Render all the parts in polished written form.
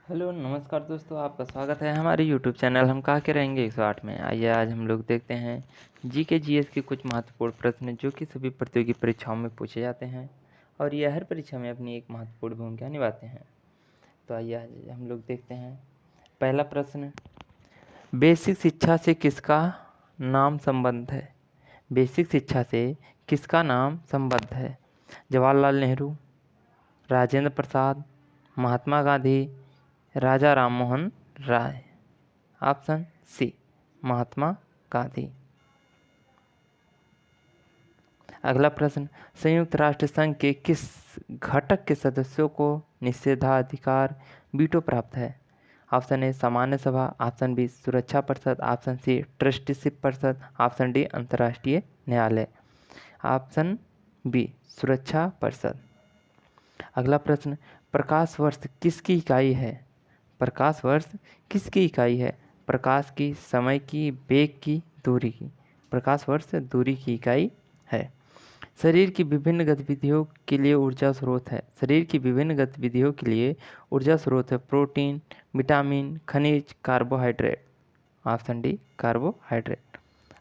Hello नमस्कार दोस्तों, आपका स्वागत है हमारे यूट्यूब चैनल हम कहा के रहेंगे 108 में। आइए आज हम लोग देखते हैं जीके जीएस के कुछ महत्वपूर्ण प्रश्न जो कि सभी प्रतियोगी परीक्षाओं में पूछे जाते हैं और यह हर परीक्षा में अपनी एक महत्वपूर्ण भूमिका निभाते हैं। तो आइए आज हम लोग देखते हैं। पहला प्रश्न, बेसिक शिक्षा से किसका नाम संबंध है? बेसिक शिक्षा से किसका नाम संबद्ध है? जवाहरलाल नेहरू, राजेंद्र प्रसाद, महात्मा गांधी, राजा राममोहन राय। Option C, Mahatma Gandhi. अगला प्रश्न, संयुक्त राष्ट्र संघ के किस घटक के सदस्यों को निषेधाधिकार वीटो प्राप्त है? ऑप्शन ए सामान्य सभा, ऑप्शन बी सुरक्षा परिषद, ऑप्शन सी ट्रस्टीशिप परिषद, ऑप्शन डी अंतर्राष्ट्रीय न्यायालय। ऑप्शन बी सुरक्षा परिषद। अगला प्रश्न, प्रकाश वर्ष किसकी इकाई है? प्रकाश वर्ष किसकी इकाई है? प्रकाश की, समय की, वेग की, दूरी की। प्रकाश वर्ष दूरी की इकाई है। शरीर की विभिन्न गतिविधियों के लिए ऊर्जा स्रोत है। शरीर की विभिन्न गतिविधियों के लिए ऊर्जा स्रोत है प्रोटीन, विटामिन, खनिज, कार्बोहाइड्रेट। Option D carbohydrate.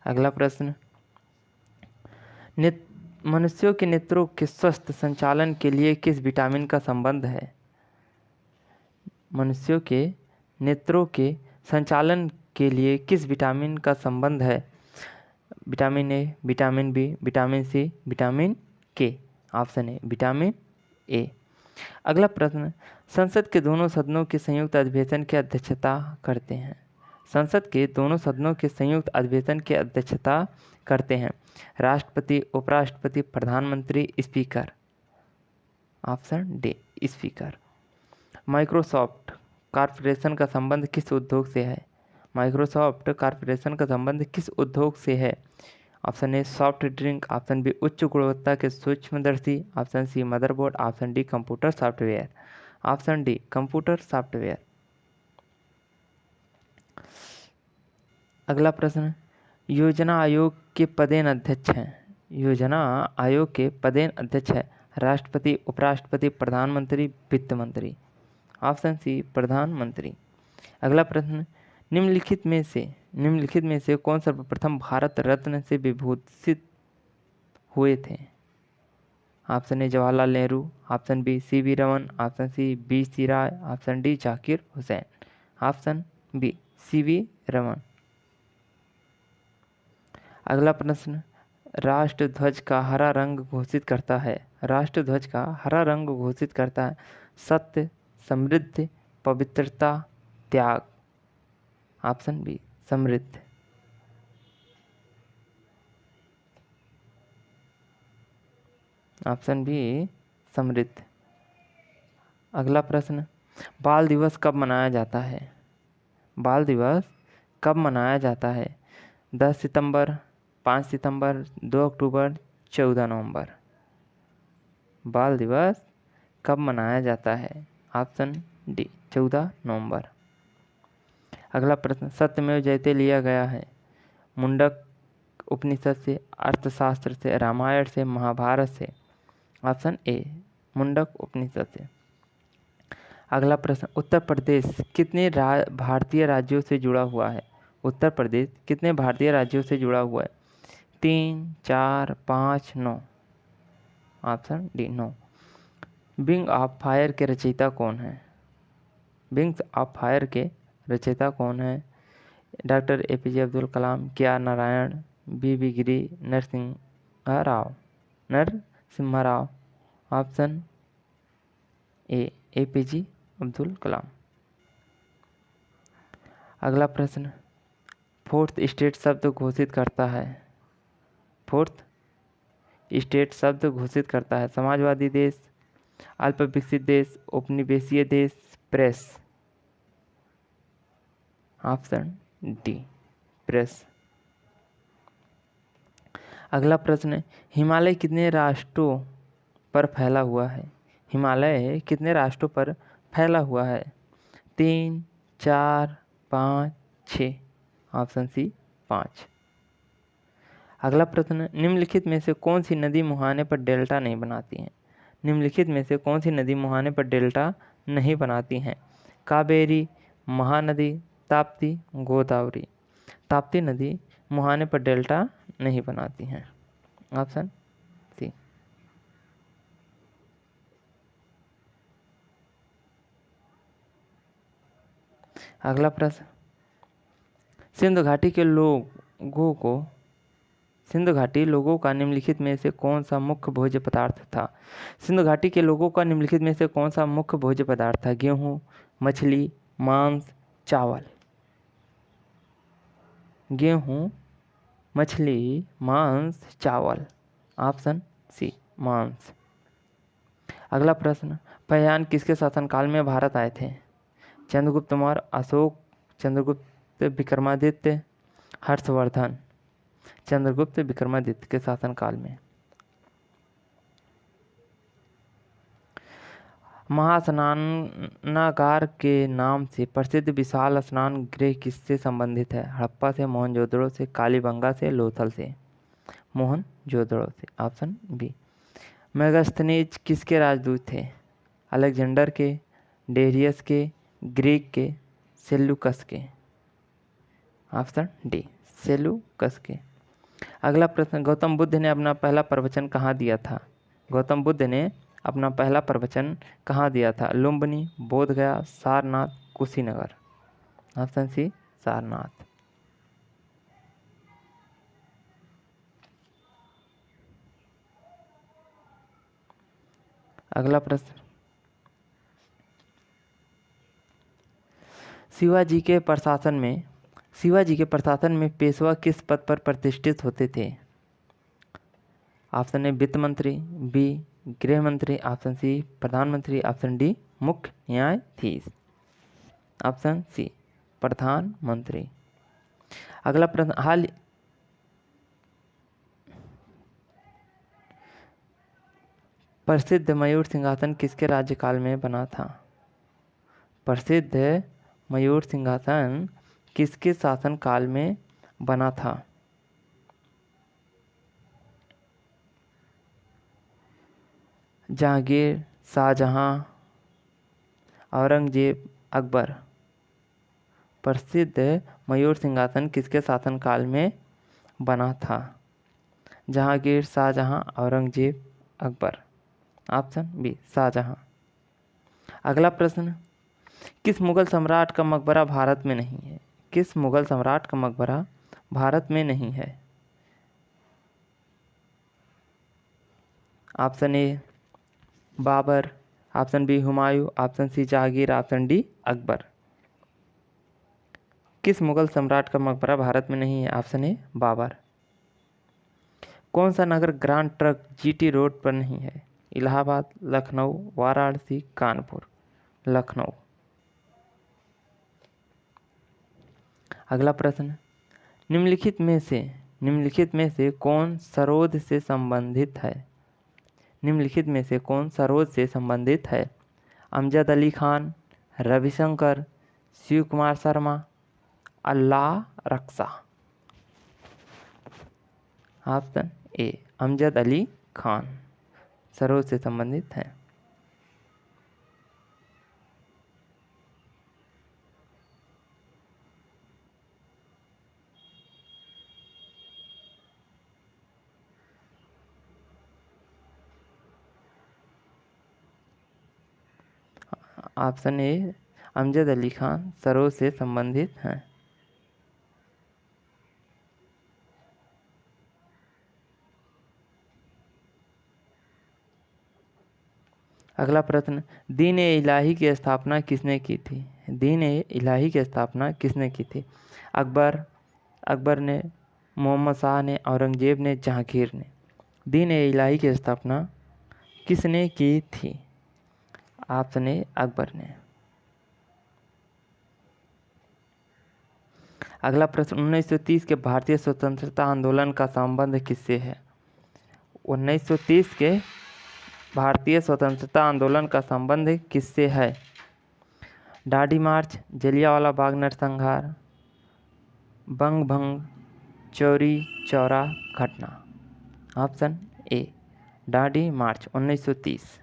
अगला प्रश्न, मनुष्यों के नेत्रों के स्वस्थ संचालन के लिए किस विटामिन का संबंध है? मनुष्यों के नेत्रों के संचालन के लिए किस विटामिन का संबंध है? Vitamin A, vitamin B, vitamin C, vitamin K. Option A vitamin A. अगला प्रश्न, संसद के दोनों सदनों के संयुक्त अधिवेशन की अध्यक्षता करते हैं? संसद के दोनों सदनों के संयुक्त अधिवेशन की अध्यक्षता करते हैं राष्ट्रपति, उपराष्ट्रपति, प्रधानमंत्री, speaker. Option D speaker. Microsoft corporation का संबंध किस उद्योग से है? माइक्रोसॉफ्ट कॉर्पोरेशन का संबंध किस उद्योग से है? Option A soft drink, option B उच्च गुणवत्ता के सूक्ष्मदर्शी, option C motherboard, option D computer software. Option D computer software. अगला प्रश्न, योजना आयोग के पदेन अध्यक्ष हैं? योजना आयोग के पदेन अध्यक्ष है राष्ट्रपति, उपराष्ट्रपति, प्रधानमंत्री, वित्त मंत्री। ऑप्शन सी प्रधानमंत्री। अगला प्रश्न, निम्नलिखित में से कौन सर्वप्रथम भारत रत्न से विभूषित हुए थे? Option A Jawaharlal Nehru, option B CV Raman, option C BC Roy, option D Zakir Hussain. Option B CV Raman. अगला प्रश्न, राष्ट्र ध्वज का हरा रंग घोषित करता है? राष्ट्र ध्वज का हरा रंग घोषित करता है सत्य, समृद्धि, पवित्रता, त्याग। ऑप्शन बी समृद्धि। ऑप्शन बी समृद्धि। अगला प्रश्न, बाल दिवस कब मनाया जाता है? बाल दिवस कब मनाया जाता है? 10 सितंबर, 5 सितंबर, 2 अक्टूबर, 14 नवंबर। बाल दिवस कब मनाया जाता है? ऑप्शन डी 14 नवंबर। अगला प्रश्न, सत्यमेव जयते लिया गया है? मुंडक उपनिषद से, अर्थशास्त्र से, रामायण से, महाभारत से। ऑप्शन ए मुंडक उपनिषद से। अगला प्रश्न, उत्तर प्रदेश कितने भारतीय राज्यों से जुड़ा हुआ है? उत्तर प्रदेश कितने भारतीय राज्यों से जुड़ा हुआ है? 3, 4, 5, 9। Option D 9। Wing of fire के रचयिता कौन है? विंग्स ऑफ फायर के रचयिता कौन है? Doctor APJ Abdul Kalam, K R Narayan, B Giri, Narasimha Rao. Option A APJ Abdul Kalam. अगला प्रश्न, फोर्थ स्टेट शब्द घोषित करता है? फोर्थ स्टेट शब्द घोषित करता है समाजवादी देश, अल्प विकसित देश, उपनिवेशीय देश, प्रेस। Option D press. अगला प्रश्न, हिमालय कितने राष्ट्रों पर फैला हुआ है? हिमालय कितने राष्ट्रों पर फैला हुआ है? 3, 4, 5, 6। Option C 5। अगला प्रश्न, निम्नलिखित में से कौन सी नदी मुहाने पर डेल्टा नहीं बनाती है? निम्नलिखित में से कौन सी नदी मुहाने पर डेल्टा नहीं बनाती हैं? कावेरी, महानदी, ताप्ती, गोदावरी। ताप्ती नदी मुहाने पर डेल्टा नहीं बनाती हैं। Option C. अगला प्रश्न, सिंधु घाटी के लोगों को सिंधु घाटी लोगों का निम्नलिखित में से कौन सा मुख्य भोज्य पदार्थ था? सिंधु घाटी के लोगों का निम्नलिखित में से कौन सा मुख्य भोज्य पदार्थ था? गेहूं, मछली, मांस, चावल। गेहूं, मछली, मांस, चावल। ऑप्शन सी, मांस। अगला प्रश्न, पहयान किसके शासनकाल में भारत आए थे? चंद्रगुप्त मौर्य, अशोक, चंद्रगुप्त विक्रमादित्य, हर्षवर्धन। चंद्रगुप्त विक्रमादित्य के शासनकाल में। महास्नानागार के नाम से प्रसिद्ध विशाल स्नान गृह किससे संबंधित है? हड़प्पा से, मोहनजोदड़ो से, कालीबंगा से, लोथल से। मोहनजोदड़ो से। Option B. मेगास्थनीज किसके राजदूत थे? अलेक्जेंडर के, डेरियस के, ग्रीक के, सेल्यूकस के। ऑप्शन डी, सेल्यूकस के। अगला प्रश्न, गौतम बुद्ध ने अपना पहला प्रवचन कहाँ दिया था? गौतम बुद्ध ने अपना पहला प्रवचन कहाँ दिया था? लुम्बिनी, बोधगया, सारनाथ, कुशीनगर। Option C, Sarnath. अगला प्रश्न, शिवाजी के प्रशासन में पेशवा किस पद पर प्रतिष्ठित होते थे? ऑप्शन ए वित्त मंत्री, बी गृह मंत्री, ऑप्शन सी प्रधानमंत्री, ऑप्शन डी मुख्य न्यायाधीश। ऑप्शन सी, प्रधानमंत्री। अगला प्रश्न, प्रसिद्ध मयूर सिंहासन किसके राज्यकाल में बना था? प्रसिद्ध मयूर सिंहासन किसके शासनकाल में बना था? जहांगीर, शाहजहां, औरंगजेब, अकबर। प्रसिद्ध मयूर सिंहासन किसके शासनकाल में बना था? जहांगीर, शाहजहां, औरंगजेब, अकबर। Option B, Shahjahan. अगला प्रश्न, किस मुगल सम्राट का मकबरा भारत में नहीं है? किस मुगल सम्राट का मकबरा भारत में नहीं है? Option A Babur, option B Humayun, option C Jahangir, option D Akbar. किस मुगल सम्राट का मकबरा भारत में नहीं है? Option A Babur. कौन सा नगर ग्रांड ट्रंक जीटी रोड पर नहीं है? इलाहाबाद, लखनऊ, वाराणसी, कानपुर। लखनऊ। अगला प्रश्न, निम्नलिखित में से कौन सरोद से संबंधित है? निम्नलिखित में से कौन सरोद से संबंधित है? अमजद अली खान, रविशंकर, शिव कुमार शर्मा, अल्लाह रक्षा। ऑप्शन ए, अमजद अली खान सरोद से संबंधित है। ऑप्शन ए, अमजद अली खान सरोद से संबंधित हैं। अगला प्रश्न, दीन ए इलाही की स्थापना किसने की थी? दीन ए इलाही की स्थापना किसने की थी? अकबर ने, मोहम्मद शाह ने, औरंगजेब ने, जहांगीर ने। दीन ए इलाही की स्थापना किसने की थी? ऑप्शन ए, अकबर ने। अगला प्रश्न, 1930 के भारतीय स्वतंत्रता आंदोलन का संबंध किससे है? 1930 के भारतीय स्वतंत्रता आंदोलन का संबंध किससे है? दांडी मार्च, जलियांवाला बाग नरसंहार, बंग भंग, चौरी चौरा घटना। ऑप्शन ए, दांडी मार्च 1930।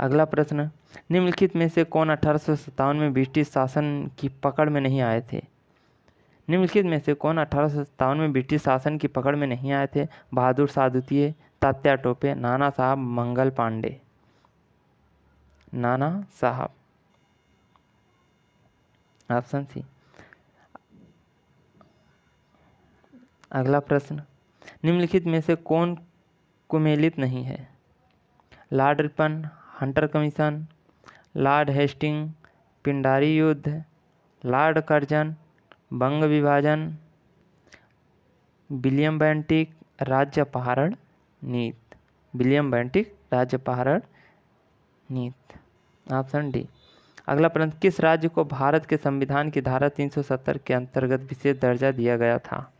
अगला प्रश्न, निम्नलिखित में से कौन 1857 में ब्रिटिश शासन की पकड़ में नहीं आए थे? निम्नलिखित में से कौन 1857 में ब्रिटिश शासन की पकड़ में नहीं आए थे? बहादुर शाह द्वितीय, तात्या टोपे, नाना साहब मंगल पांडे। नाना साहब, ऑप्शन सी। अगला प्रश्न, निम्नलिखित में से कौन कुमेलित नहीं है? Lord Ripon, Hunter Commission, Lord Hastings, Pindari युद्ध, लॉर्ड कर्जन, बंग विभाजन, विलियम बेंटिक राज्य अपहरण नीति। विलियम बेंटिक राज्य अपहरण नीति, ऑप्शन डी। अगला प्रश्न, किस राज्य को भारत के संविधान की धारा 370 के अंतर्गत विशेष दर्जा दिया गया था?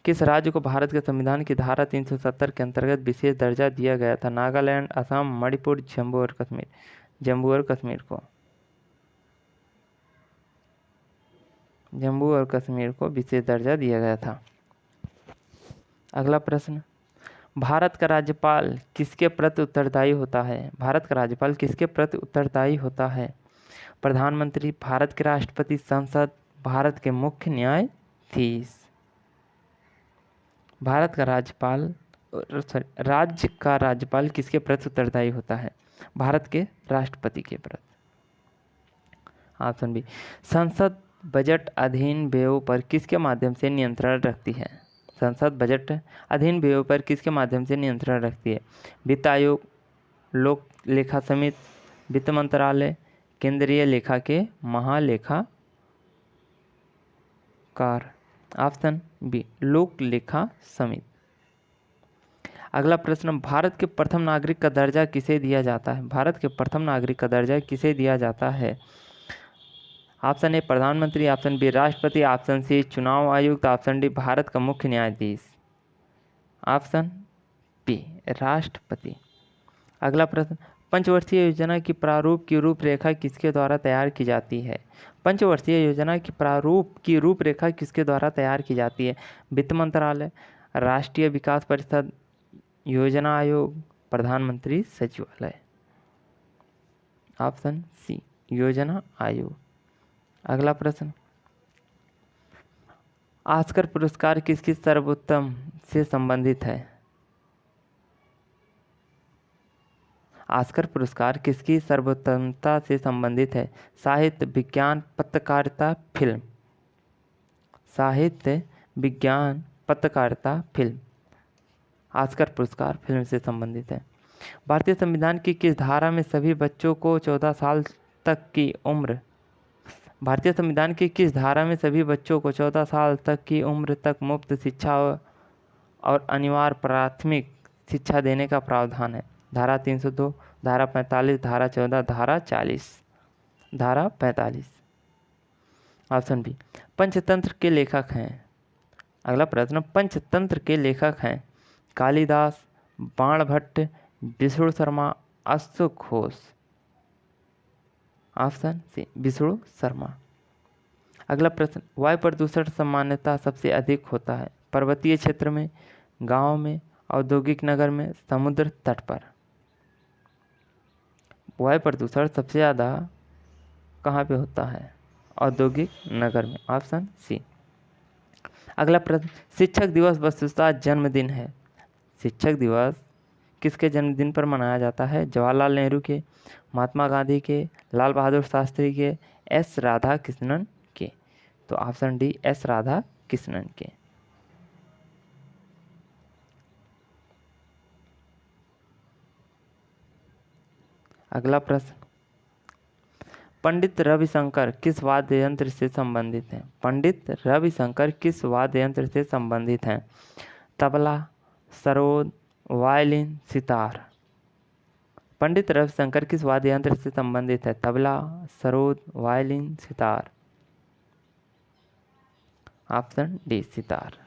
किस राज्य को भारत के संविधान की धारा 370 के अंतर्गत विशेष दर्जा दिया गया था? नागालैंड, असम, मणिपुर, जम्मू और कश्मीर। जम्मू और कश्मीर को विशेष दर्जा दिया गया था। अगला प्रश्न, भारत का राज्यपाल किसके प्रति उत्तरदायी होता है? भारत का राज्यपाल किसके प्रति उत्तरदायी होता है? प्रधानमंत्री, भारत के राष्ट्रपति, संसद, भारत के मुख्य न्यायाधीश। राज्य का राज्यपाल किसके प्रति उत्तरदायी होता है? भारत के राष्ट्रपति के प्रति, ऑप्शन बी। संसद बजट अधीन व्ययों पर किसके माध्यम से नियंत्रण रखती है? संसद बजट अधीन व्ययों पर किसके माध्यम से नियंत्रण रखती है? वित्त आयोग, लोक लेखा समिति, वित्त मंत्रालय, केंद्रीय लेखा के महालेखाकार। ऑप्शन बी, लोक लेखा समिति। अगला प्रश्न, भारत के प्रथम नागरिक का दर्जा किसे दिया जाता है? भारत के प्रथम नागरिक का दर्जा किसे दिया जाता है? ऑप्शन ए, प्रधानमंत्री, ऑप्शन बी, राष्ट्रपति, ऑप्शन सी, चुनाव आयुक्त, ऑप्शन डी, भारत का मुख्य न्यायाधीश। ऑप्शन बी, राष्ट्रपति। अगला प्रश्न, पंचवर्षीय योजना की प्रारूप की रूपरेखा किसके द्वारा तैयार की जाती है? पंचवर्षीय योजना की प्रारूप की रूपरेखा किसके द्वारा तैयार की जाती है? वित्त मंत्रालय, राष्ट्रीय विकास परिषद, योजना आयोग, प्रधानमंत्री सचिवालय। ऑप्शन सी, योजना आयोग। अगला प्रश्न, ऑस्कर पुरस्कार किसकी सर्वोत्तम से संबंधित है? ऑस्कर पुरस्कार किसकी सर्वोत्तमता से संबंधित है? साहित्य, विज्ञान, पत्रकारिता, फिल्म। साहित्य, विज्ञान, पत्रकारिता, फिल्म। ऑस्कर पुरस्कार फिल्म से संबंधित है। भारतीय संविधान की किस धारा में सभी बच्चों को 14 साल तक की उम्र भारतीय संविधान की किस धारा में सभी बच्चों को 14 साल तक की उम्र तक मुफ्त शिक्षा और अनिवार्य प्राथमिक शिक्षा देने का प्रावधान है? धारा 302, धारा 45, धारा 14, धारा 40। धारा 45, ऑप्शन बी। पंचतंत्र के लेखक हैं। अगला प्रश्न, पंचतंत्र के लेखक हैं कालिदास, बाणभट्ट, विष्णु शर्मा, अश्व घोष। Option C, Vishnu Sharma. अगला प्रश्न, वायु प्रदूषण सामान्यतः सबसे अधिक होता है पर्वतीय क्षेत्र में, गांव में, औद्योगिक नगर में, समुद्र तट पर। वायु प्रदूषण सबसे ज़्यादा कहाँ पे होता है? औद्योगिक नगर में। Option C. अगला प्रश्न, शिक्षक दिवस वस्तुतः जन्मदिन है। शिक्षक दिवस किसके जन्मदिन पर मनाया जाता है? जवाहरलाल नेहरू के, महात्मा गांधी के, लाल बहादुर शास्त्री के, एस राधा कृष्णन के। तो option D, S Radha Krishnan के। अगला प्रश्न, पंडित रविशंकर किस वाद्य यंत्र से संबंधित हैं? पंडित रविशंकर किस वाद्य यंत्र से संबंधित हैं? तबला, सरोद, वायलिन, सितार। पंडित रविशंकर किस वाद्य यंत्र से संबंधित है? Tabla, sarod, violin, sitar. Option D, sitar.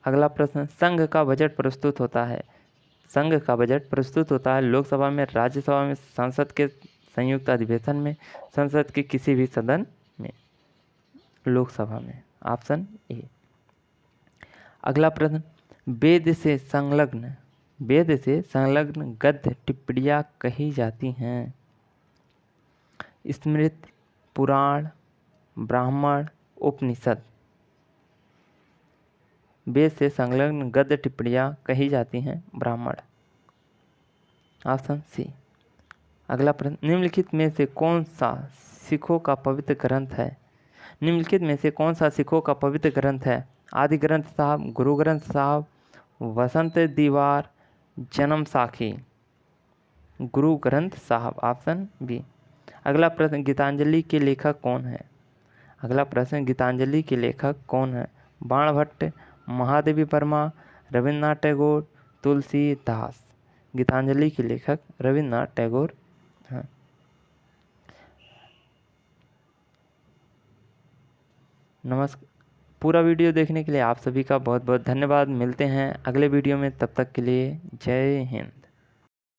अगला प्रश्न, संघ का बजट प्रस्तुत होता है। संघ का बजट प्रस्तुत होता है लोकसभा में, राज्यसभा में, संसद के संयुक्त अधिवेशन में, संसद के किसी भी सदन में। लोकसभा में। Option A. अगला प्रश्न, वेद से संलग्न गद्य टिप्पणियाँ कही जाती हैं? स्मृति, पुराण, ब्राह्मण, उपनिषद। वेद से संलग्न गद्य टिप्पणियाँ कही जाती हैं ब्राह्मण। Option C. अगला प्रश्न, निम्नलिखित में से कौन सा सिखों का पवित्र ग्रंथ है? निम्नलिखित में से कौन सा सिखों का पवित्र ग्रंथ है? आदि ग्रंथ साहब, गुरु ग्रंथ साहब, वसंत दीवार, जन्म साखी। गुरु ग्रंथ साहब, ऑप्शन बी। अगला प्रश्न, गीतांजलि के लेखक कौन है? अगला प्रश्न, गीतांजलि के लेखक कौन है? बाणभट्ट, महादेवी वर्मा, रविन्द्रनाथ टैगोर, तुलसीदास। गीतांजलि के लेखक रविन्द्रनाथ टैगोर हैं। नमस्कार। पूरा वीडियो देखने के लिए आप सभी का बहुत बहुत धन्यवाद। मिलते हैं अगले वीडियो में, तब तक के लिए जय हिंद।